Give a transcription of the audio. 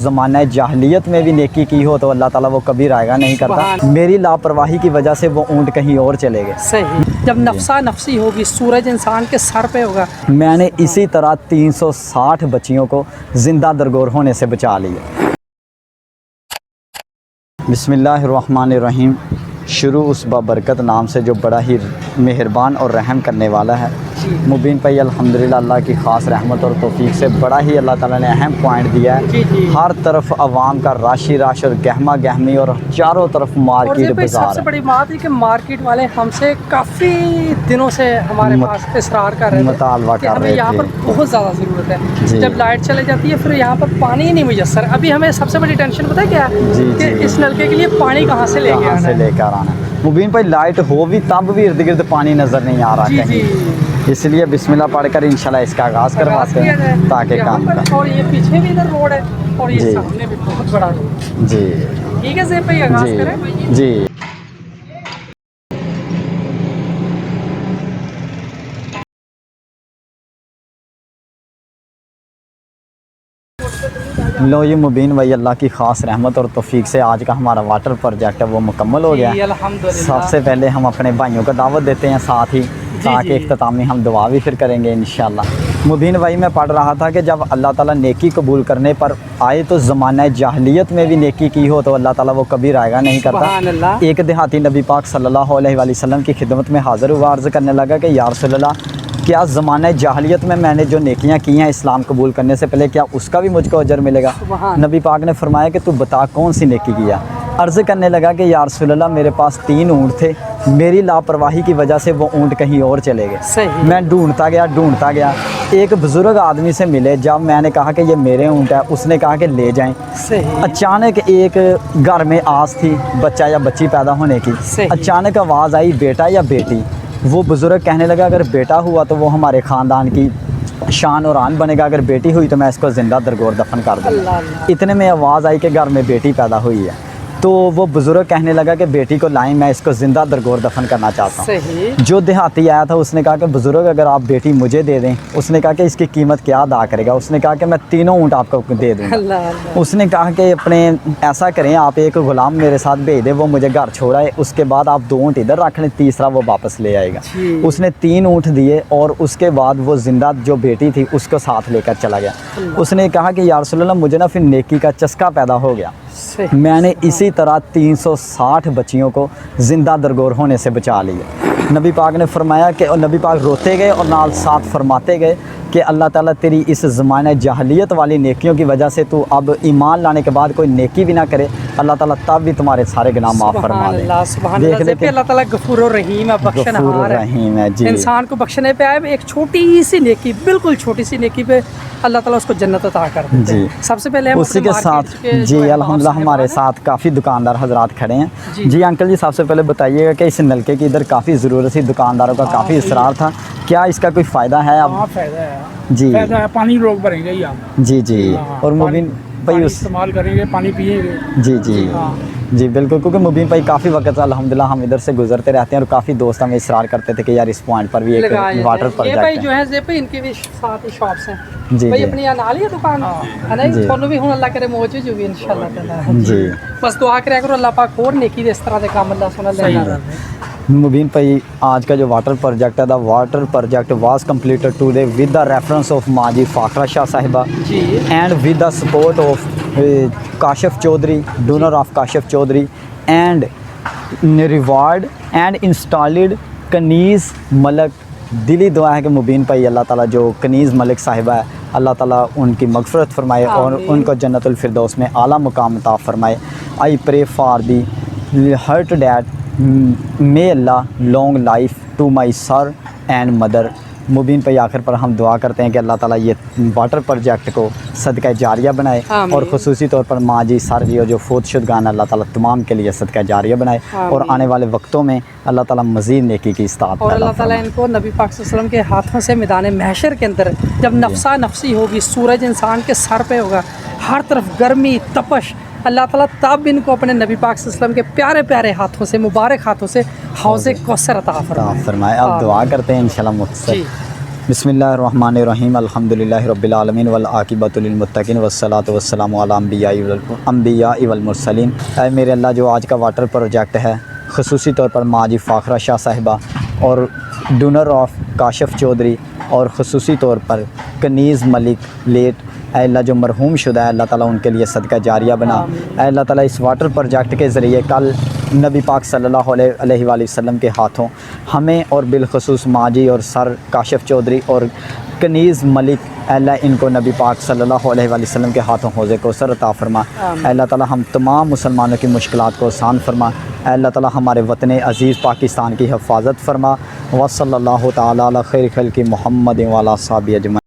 ज़माना जाहलियत में भी नेकी की हो तो अल्लाह ताला वो कभी रायगा नहीं करता। मेरी लापरवाही की वजह से वो ऊँट कहीं और चले गए। सही, जब नफसा नफसी होगी, सूरज इंसान के सर पे होगा। मैंने इसी तरह 360 बच्चियों को जिंदा दरगोर होने से बचा लिया। बिस्मिल्लाहिर्रहमानिर्रहीम। शुरू उस बाबरकत नाम से जो बड़ा ही मेहरबान और रहम करने वाला है। मुबीन भाई अल्हम्दुलिल्लाह अल्लाह की ख़ास रहमत और तौफीक से बड़ा ही अल्लाह ताला ने अहम पॉइंट दिया है। हर तरफ आवाम का रश ही रश और गहमा गहमी और चारों तरफ मार्केट बाजार। सबसे बड़ी बात है कि मार्केट वाले हमसे काफ़ी दिनों से हमारे पास इसरार कर रहे थे, मुतालबा कर रहे थे, यहाँ पर बहुत ज़्यादा ज़रूरत है। जब लाइट चले जाती है फिर यहाँ पर पानी ही नहीं मुयस्सर। अभी हमें सबसे बड़ी टेंशन पता है क्या है कि इस नलके के लिए पानी कहाँ से लेकर आना है। मुबीन भाई लाइट हो भी तब भी इर्द गिर्द पानी नज़र नहीं आ रहा कहीं, इसलिए बिस्मिल्लाह पढ़कर इंशाल्लाह इसका आगाज़ करवाते हैं ताकि काम का। और ये पीछे भी इधर रोड है और ये सामने भी बहुत बड़ा रोड। जी ठीक है ज़ेब भाई, आगाज़ करें। जी लो ये मुबीन भाई अल्लाह की ख़ास रहमत और तौफीक से आज का हमारा वाटर प्रोजेक्ट है वो मुकम्मल हो गया। सबसे पहले हम अपने भाइयों को दावत देते हैं, साथ ही ताकि इख्तितामी हम दुआ भी फिर करेंगे इंशाल्लाह। मुबीन भाई मैं पढ़ रहा था कि जब अल्लाह ताला नेकी कबूल करने पर आए तो ज़माना जाहलियत में भी नेकी की हो तो अल्लाह ताला वो कभी रायगा नहीं करता। एक देहाती नबी पाक सल्लल्लाहु अलैहि वसल्लम की खिदमत में हाज़िर हुआ, अर्ज़ करने लगा कि या रसूलल्लाह क्या ज़माना जाहलियत में मैंने जो नेकियां की हैं इस्लाम कबूल करने से पहले क्या उसका भी मुझको अजर मिलेगा? नबी पाक ने फरमाया कि तू बता कौन सी नेकी किया। अर्ज़ करने लगा कि या रसूलल्लाह मेरे पास 3 ऊँट थे, मेरी लापरवाही की वजह से वो ऊँट कहीं और चले गए। मैं ढूंढता गया एक बुज़ुर्ग आदमी से मिले। जब मैंने कहा कि ये मेरे ऊँट है, उसने कहा कि ले जाएं। अचानक एक घर में आस थी बच्चा या बच्ची पैदा होने की। अचानक आवाज़ आई बेटा या बेटी। वो बुज़ुर्ग कहने लगा अगर बेटा हुआ तो वो हमारे ख़ानदान की शान और आन बनेगा, अगर बेटी हुई तो मैं इसको ज़िंदा दरगोर दफन कर दूँगा। इतने में आवाज़ आई कि घर में बेटी पैदा हुई है। तो वो बुज़ुर्ग कहने लगा कि बेटी को लाएं, मैं इसको ज़िंदा दरगोर दफन करना चाहता हूँ। जो देहाती आया था उसने कहा कि बुज़ुर्ग अगर आप बेटी मुझे दे दें। उसने कहा कि इसकी कीमत क्या अदा करेगा? उसने कहा कि मैं 3 ऊँट आपको दे दूँगा। उसने कहा कि अपने ऐसा करें आप एक ग़ुलाम मेरे साथ भेज दें, वो मुझे घर छोड़ाए, उसके बाद आप 2 ऊँट इधर रख लें, तीसरा वो वापस ले आएगा। उसने 3 ऊँट दिए और उसके बाद वो ज़िंदा जो बेटी थी उसको साथ लेकर चला गया। उसने कहा कि या रसूलल्लाह मुझे ना फिर नेकी का चस्का पैदा हो गया। मैंने इसी तरह 360 बच्चियों को ज़िंदा दरगोर होने से बचा लिया। नबी पाक ने फरमाया कि, और नबी पाक रोते गए और नाल साथ फरमाते गए कि अल्लाह ताला तेरी इस ज़माने जाहलियत वाली नेकियों की वजह से तू अब ईमान लाने के बाद कोई नेकी भी ना करे, अल्लाह ताला तब भी तुम्हारे सारे गुनाह माफ़ फरमा दे। देख ले अल्लाह ताला गफूर रहीम है, बख्शनहार है। जी इंसान को बख्शने पे आए, एक छोटी सी नेकी, बिल्कुल छोटी सी नेकी पे अल्लाह ताला उसको जन्नत अता कर देते हैं। सबसे पहले उसी के साथ जी अल्हम्दुलिल्लाह हमारे साथ काफ़ी दुकानदार हज़रात खड़े हैं। जी अंकल जी सबसे पहले बताइएगा कि इस नलके की इधर काफ़ी ज़रूरत थी, दुकानदारों का काफ़ी इसरार था, क्या इसका कोई फ़ायदा है? अब फ़ायदा है जी, फ़ायदा है, पानी लोग भरेंगे ही आप। जी जी और मुबीन भाई इस्तेमाल करेंगे, पानी पिएंगे। जी जी जी बिल्कुल, क्योंकि मुबीन भाई काफ़ी वक्त अल्हम्दुलिल्लाह हम इधर से गुजरते रहते हैं और काफ़ी दोस्त हमें इसरार करते थे कि यार इस पॉइंट पर भी एक वाटर प्रोजेक्ट है। भाई जो है ज़ेब भाई इनकी भी साथ ही शॉप्स हैं जी भाई, अपनी नाल ही दुकान है ना, थोनों भी हुन अल्लाह करे मौजूद होगी इंशाल्लाह ताला जी। बस दुआ करे करो अल्लाह पाक और नेकी दे इस तरह दे काम अल्लाह सुना लेना। मुबीन भाई आज का जो वाटर प्रोजेक्ट है, the water project was completed today with the reference of माजी फाखरा शाह साहिबा and with the support of Kashif Chaudhary, donor of Kashif Chaudhary and reward and installed Kaneez Malak. दिली दुआ है कि मुबीन भाई अल्लाह ताला जो कनीज़ मलिक साहिबा है अल्लाह ताला उनकी मगफ़रत फरमाए और उनको जन्नतुल फिरदौस में आला मुकाम अता फरमाए। I pray for the heart dad may Allah long life to my sir and mother. Mubeen भाई आखिर पर हम दुआ करते हैं कि अल्लाह ताला ये वाटर प्रोजेक्ट को सदका जारिया बनाए और ख़ुसूसी तौर पर माँ जी सर जी और जो फोत शुदगान अल्लाह ताला तमाम के लिए सदका जारिया बनाए और आने वाले वक्तों में अल्लाह ताला मज़ीद नेकी की इस्तात और अल्लाह ताला इनको नबी पाक सल्लल्लाहु अलैहि वसल्लम के हाथों से मैदान महशर के अंदर जब नफसा नफसी होगी, सूरज इंसान के सर पे होगा, हर तरफ गर्मी तपश, अल्लाह ताला तब इनको अपने नबी पाक सल्लल्लाहु अलैहि वसल्लम के प्यारे प्यारे हाथों से, मुबारक हाथों से हौज़े कौसर अता फरमाए। अब दुआ करते हैं इंशाल्लाह मुख्तसर بسم اللہ الرحمن الرحیم الحمدللہ رب العالمین والعاقبۃ للمتقین والصلاۃ والسلام علی انبیاء والمرسلین۔ اے میرے اللہ، جو آج کا واٹر پروجیکٹ ہے، خصوصی طور پر ماجی فاخرہ شاہ صاحبہ اور ڈونر آف کاشف چودھری اور خصوصی طور پر کنیز ملک لیٹ، اے اللہ جو مرحوم شدہ ہے، اللہ تعالیٰ ان کے لیے صدقہ جاریہ بنا۔ اے اللہ تعالیٰ اس واٹر پروجیکٹ کے ذریعے کل نبی پاک صلی اللہ علیہ وآلہ وسلم کے ہاتھوں ہمیں اور بالخصوص ماجی اور سر کاشف چودھری اور کنیز ملک، اے اللہ ان کو نبی پاک صلی اللہ علیہ وآلہ وسلم کے ہاتھوں حوض کوثر عطا فرما۔ اے اللہ تعالیٰ ہم تمام مسلمانوں کی مشکلات کو آسان فرما۔ اے اللہ تعالیٰ ہمارے وطن عزیز پاکستان کی حفاظت فرما۔ وصلی اللہ تعالیٰ علی خیر خلق محمد وعلی اصحابہ اجمعین۔